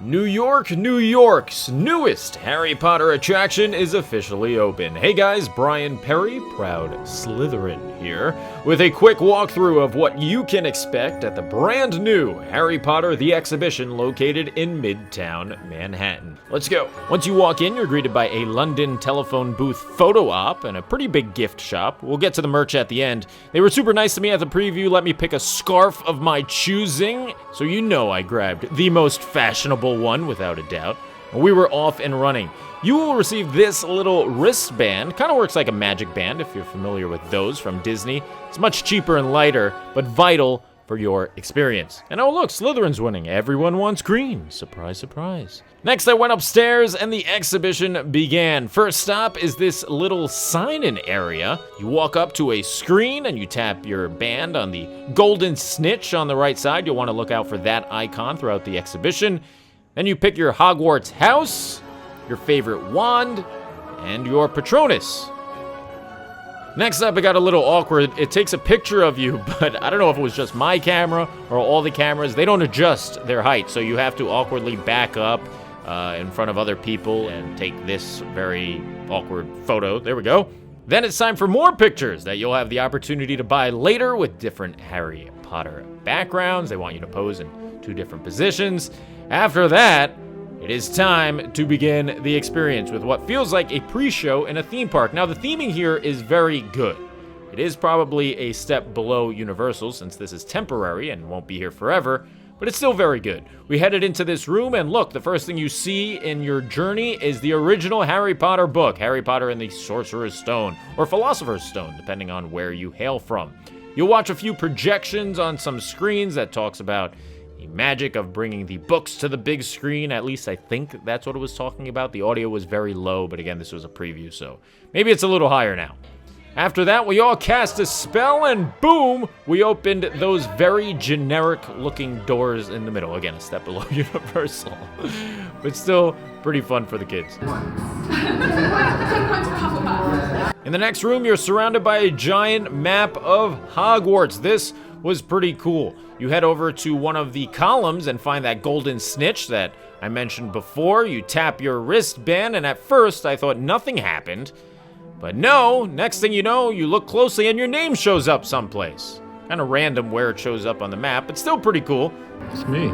New York, New York's newest Harry Potter attraction is officially open. Hey guys, Brian Perry, proud Slytherin here, with a quick walkthrough of what you can expect at the brand new Harry Potter The Exhibition located in Midtown Manhattan. Let's go. Once you walk in, you're greeted by a London telephone booth photo op and a pretty big gift shop. We'll get to the merch at the end. They were super nice to me at the preview, let me pick a scarf of my choosing, so you know I grabbed the most fashionable one without a doubt. We were off and running. You will receive this little wristband. Kind of works like a magic band if you're familiar with those from Disney. It's much cheaper and lighter, but vital for your experience. And oh look, Slytherin's winning. Everyone wants green. Surprise, surprise. Next, I went upstairs and the exhibition began. First stop is this little sign-in area. You walk up to a screen and you tap your band on the golden snitch on the right side. You'll want to look out for that icon throughout the exhibition. Then you pick your Hogwarts house, your favorite wand, and your Patronus. Next up, it got a little awkward. It takes a picture of you, but I don't know if it was just my camera or all the cameras. They don't adjust their height, so you have to awkwardly back up in front of other people and take this very awkward photo. There we go. Then it's time for more pictures that you'll have the opportunity to buy later with different Harry Potter backgrounds. They want you to pose in 2 different positions. After that, it is time to begin the experience with what feels like a pre-show in a theme park. Now, the theming here is very good. It is probably a step below Universal since this is temporary and won't be here forever, but it's still very good. We headed into this room and look, the first thing you see in your journey is the original Harry Potter book, Harry Potter and the Sorcerer's Stone, or Philosopher's Stone, depending on where you hail from. You'll watch a few projections on some screens that talks about the magic of bringing the books to the big screen. At least I think that's what it was talking about. The audio was very low, but again, this was a preview, so maybe it's a little higher now. After that, we all cast a spell, and boom, we opened those very generic-looking doors in the middle. Again, a step below Universal, but still pretty fun for the kids. In the next room, you're surrounded by a giant map of Hogwarts. This was pretty cool. You head over to one of the columns and find that golden snitch that I mentioned before. You tap your wristband, and at first, I thought nothing happened. But no, next thing you know, you look closely and your name shows up someplace. Kind of random where it shows up on the map, but still pretty cool. It's me.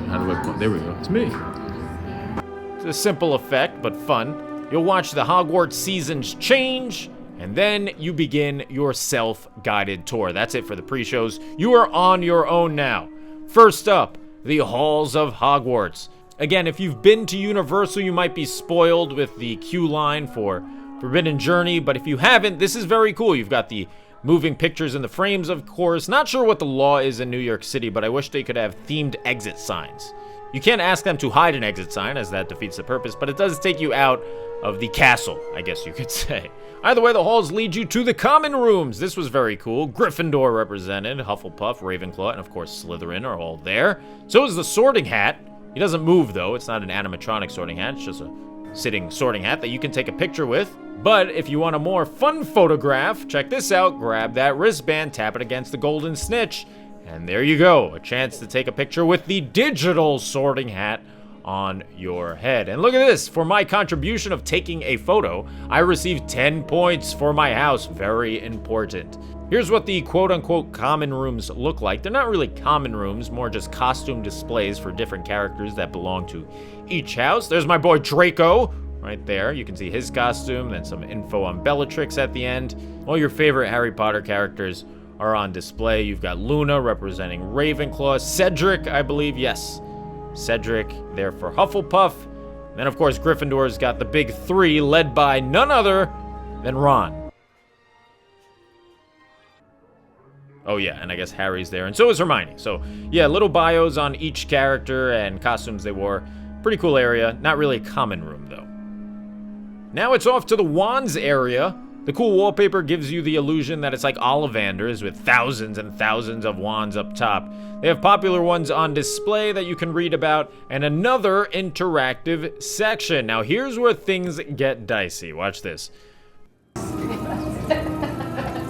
How do I... There we go. It's me. It's a simple effect, but fun. You'll watch the Hogwarts seasons change, and then you begin your self-guided tour. That's it for the pre-shows. You are on your own now. First up, the halls of Hogwarts. Again, if you've been to Universal, you might be spoiled with the queue line for Forbidden Journey, but if you haven't, this is very cool. You've got the moving pictures in the frames, of course. Not sure what the law is in New York City, but I wish they could have themed exit signs. You can't ask them to hide an exit sign, as that defeats the purpose, but it does take you out of the castle, I guess you could say. Either way, the halls lead you to the common rooms. This was very cool. Gryffindor represented, Hufflepuff, Ravenclaw, and of course Slytherin are all there. So is the Sorting Hat. He doesn't move, though. It's not an animatronic sorting hat. It's just a sitting sorting hat that you can take a picture with. But if you want a more fun photograph, check this out. Grab that wristband, tap it against the golden snitch, and there you go. A chance to take a picture with the digital sorting hat on your head. And look at this. For my contribution of taking a photo, I received 10 points for my house. Very important. Here's what the quote-unquote common rooms look like. They're not really common rooms, more just costume displays for different characters that belong to each house. There's my boy Draco right there. You can see his costume, then some info on Bellatrix at the end. All your favorite Harry Potter characters are on display. You've got Luna representing Ravenclaw, Cedric, I believe, yes. Cedric there for Hufflepuff. And then, of course, Gryffindor's got the big 3, led by none other than Ron. Oh yeah, and I guess Harry's there, and so is Hermione. So yeah, little bios on each character and costumes they wore. Pretty cool area. Not really a common room, though. Now it's off to the wands area. The cool wallpaper gives you the illusion that it's like Ollivander's with thousands and thousands of wands up top. They have popular ones on display that you can read about, and another interactive section. Now here's where things get dicey. Watch this.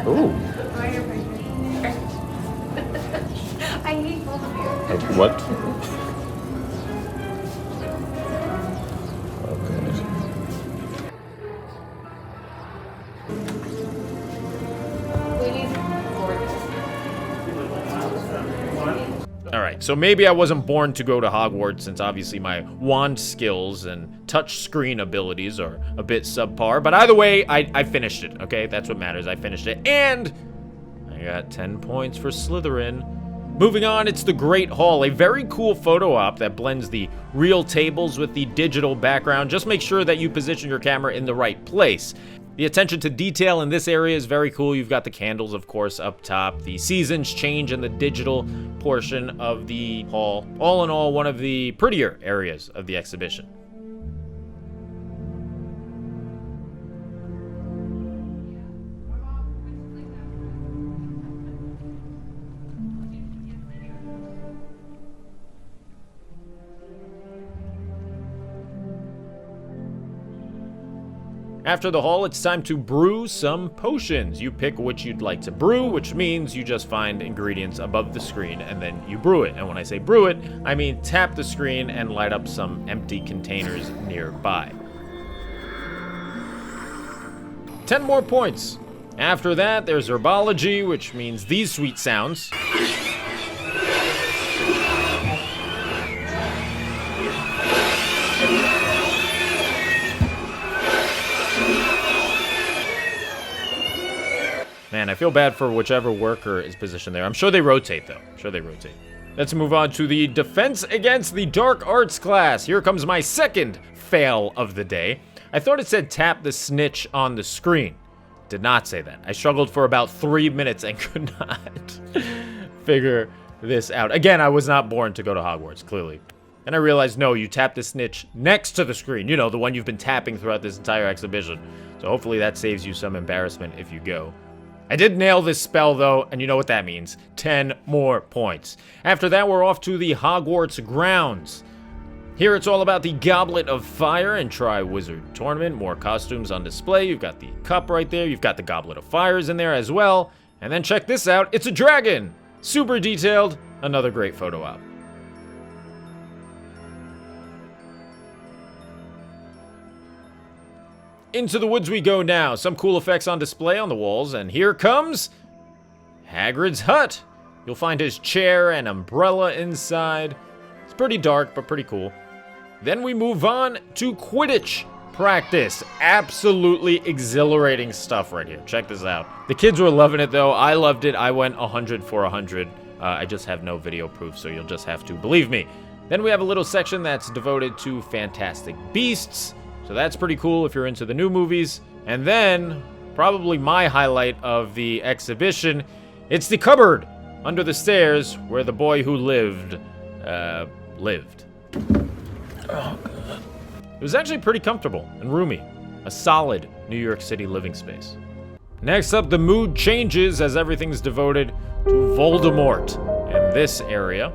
Ooh. I hate both of you. What? like. So maybe I wasn't born to go to Hogwarts, since obviously my wand skills and touch screen abilities are a bit subpar. But either way, I finished it, okay? That's what matters. I finished it. And I got 10 points for Slytherin. Moving on, it's the Great Hall, a very cool photo op that blends the real tables with the digital background. Just make sure that you position your camera in the right place. The attention to detail in this area is very cool. You've got the candles, of course, up top. The seasons change in the digital portion of the hall. All in all, one of the prettier areas of the exhibition. After the hall, it's time to brew some potions. You pick which you'd like to brew, which means you just find ingredients above the screen and then you brew it. And when I say brew it, I mean tap the screen and light up some empty containers nearby. 10 more points. After that, there's herbology, which means these sweet sounds. Man, I feel bad for whichever worker is positioned there. I'm sure they rotate, though. I'm sure they rotate. Let's move on to the Defense Against the Dark Arts class. Here comes my second fail of the day. I thought it said tap the snitch on the screen. It did not say that. I struggled for about 3 minutes and could not figure this out. Again, I was not born to go to Hogwarts, clearly. And I realized, no, you tap the snitch next to the screen. You know, the one you've been tapping throughout this entire exhibition. So hopefully that saves you some embarrassment if you go. I did nail this spell, though, and you know what that means. 10 more points. After that, we're off to the Hogwarts grounds. Here, it's all about the Goblet of Fire and Tri-Wizard Tournament. More costumes on display. You've got the cup right there. You've got the Goblet of Fires in there as well. And then check this out. It's a dragon. Super detailed. Another great photo op. Into the woods we go now. Some cool effects on display on the walls, and here comes Hagrid's hut. You'll find his chair and umbrella inside. It's pretty dark, but pretty cool. Then we move on to Quidditch Practice. Absolutely exhilarating stuff right here. Check this out. The kids were loving it, though. I loved it. I went 100 for 100. I just have no video proof, so you'll just have to believe me. Then we have a little section that's devoted to Fantastic Beasts. So that's pretty cool if you're into the new movies. And then, probably my highlight of the exhibition, it's the cupboard under the stairs where the boy who lived. Oh, God. It was actually pretty comfortable and roomy. A solid New York City living space. Next up, the mood changes as everything's devoted to Voldemort in this area.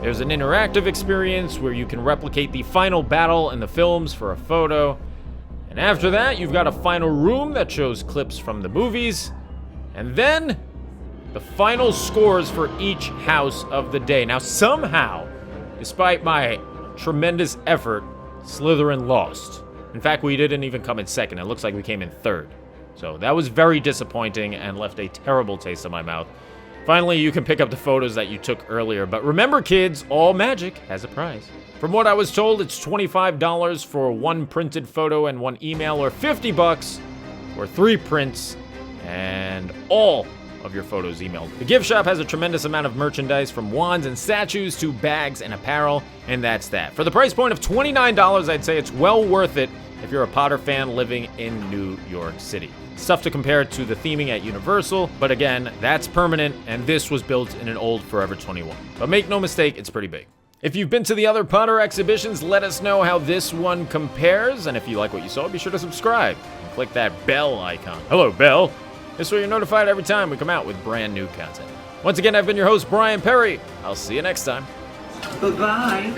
There's an interactive experience where you can replicate the final battle in the films for a photo. And after that, you've got a final room that shows clips from the movies. And then, the final scores for each house of the day. Now, somehow, despite my tremendous effort, Slytherin lost. In fact, we didn't even come in second. It looks like we came in third. So that was very disappointing and left a terrible taste in my mouth. Finally, you can pick up the photos that you took earlier. But remember, kids, all magic has a price. From what I was told, it's $25 for one printed photo and one email, or $50 for 3 prints and all of your photos emailed. The gift shop has a tremendous amount of merchandise, from wands and statues to bags and apparel, and that's that. For the price point of $29, I'd say it's well worth it if you're a Potter fan living in New York City. Stuff to compare it to the theming at Universal, but again, that's permanent, and this was built in an old Forever 21. But make no mistake, it's pretty big. If you've been to the other Potter exhibitions, let us know how this one compares, and if you like what you saw, be sure to subscribe and click that bell icon. Hello, bell. This way you're notified every time we come out with brand new content. Once again, I've been your host, Brian Perry. I'll see you next time. Bye-bye.